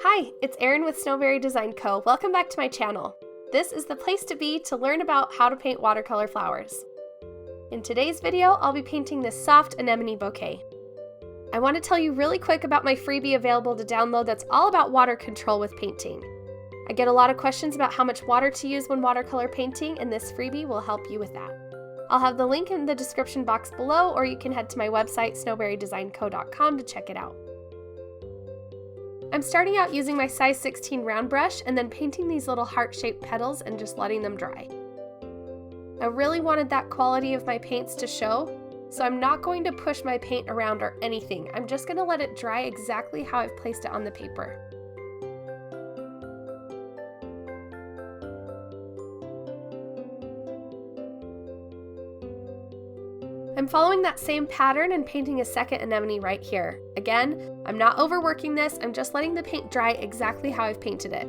Hi, it's Erin with Snowberry Design Co. Welcome back to my channel. This is the place to be to learn about how to paint watercolor flowers. In today's video, I'll be painting this soft anemone bouquet. I want to tell you really quick about my freebie available to download that's all about water control with painting. I get a lot of questions about how much water to use when watercolor painting, and this freebie will help you with that. I'll have the link in the description box below, or you can head to my website, snowberrydesignco.com, to check it out. I'm starting out using my size 16 round brush and then painting these little heart-shaped petals and just letting them dry. I really wanted that quality of my paints to show, so I'm not going to push my paint around or anything. I'm just going to let it dry exactly how I've placed it on the paper. I'm following that same pattern and painting a second anemone right here. Again, I'm not overworking this, I'm just letting the paint dry exactly how I've painted it.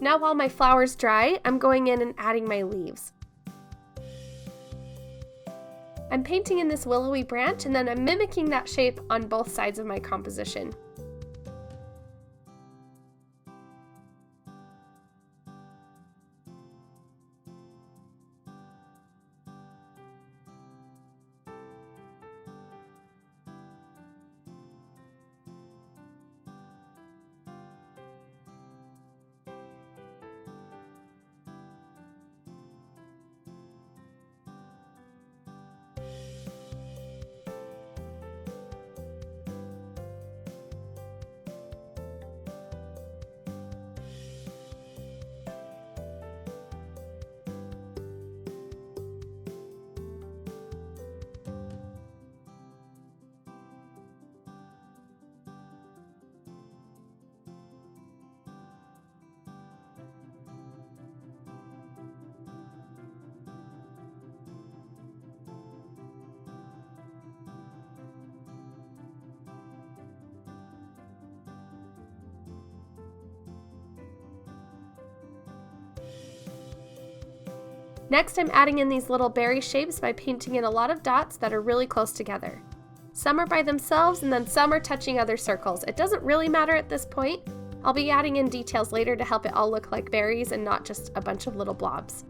So now while my flowers dry, I'm going in and adding my leaves. I'm painting in this willowy branch and then I'm mimicking that shape on both sides of my composition. Next, I'm adding in these little berry shapes by painting in a lot of dots that are really close together. Some are by themselves and then some are touching other circles. It doesn't really matter at this point. I'll be adding in details later to help it all look like berries and not just a bunch of little blobs.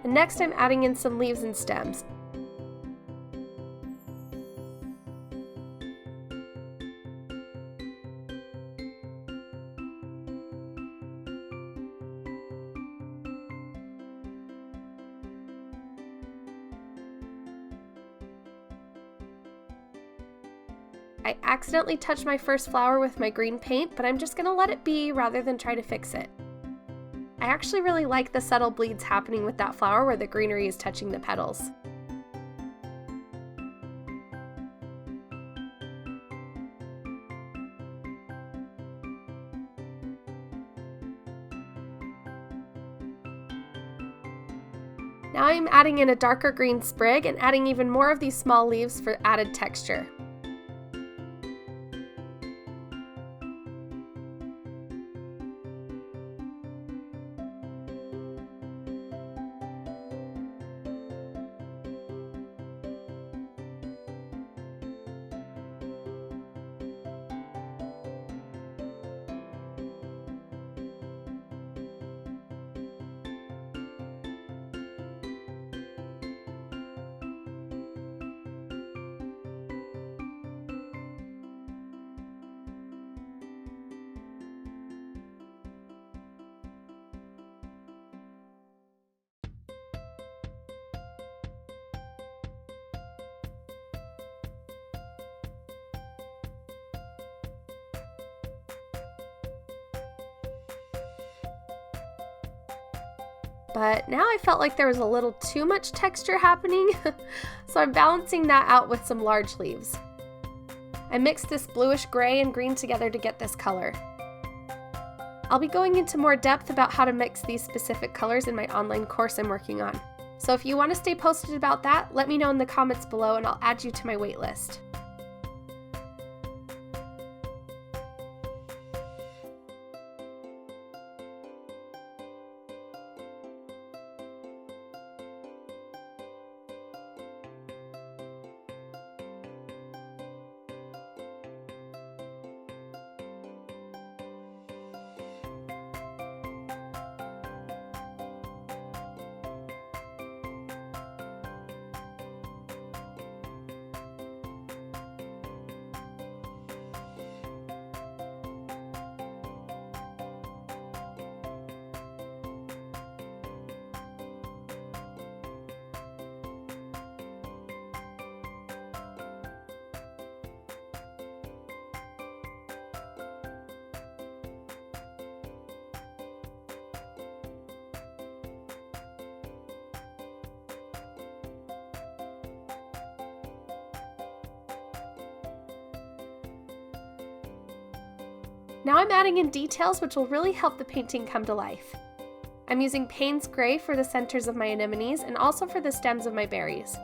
And next I'm adding in some leaves and stems. I accidentally touched my first flower with my green paint, but I'm just going to let it be rather than try to fix it. I actually really like the subtle bleeds happening with that flower where the greenery is touching the petals. Now I'm adding in a darker green sprig and adding even more of these small leaves for added texture. But now I felt like there was a little too much texture happening, so I'm balancing that out with some large leaves. I mixed this bluish gray and green together to get this color. I'll be going into more depth about how to mix these specific colors in my online course I'm working on. So if you want to stay posted about that, let me know in the comments below and I'll add you to my waitlist. Now I'm adding in details which will really help the painting come to life. I'm using Payne's Gray for the centers of my anemones and also for the stems of my berries.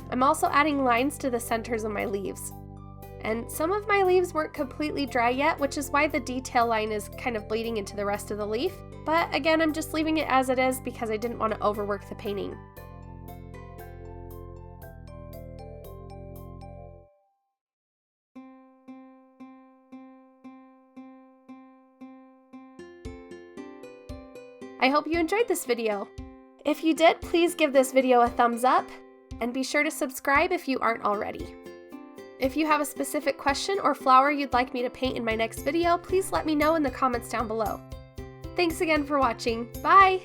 I'm also adding lines to the centers of my leaves. And some of my leaves weren't completely dry yet, which is why the detail line is kind of bleeding into the rest of the leaf. But again, I'm just leaving it as it is because I didn't want to overwork the painting. I hope you enjoyed this video. If you did, please give this video a thumbs up and be sure to subscribe if you aren't already. If you have a specific question or flower you'd like me to paint in my next video, please let me know in the comments down below. Thanks again for watching. Bye!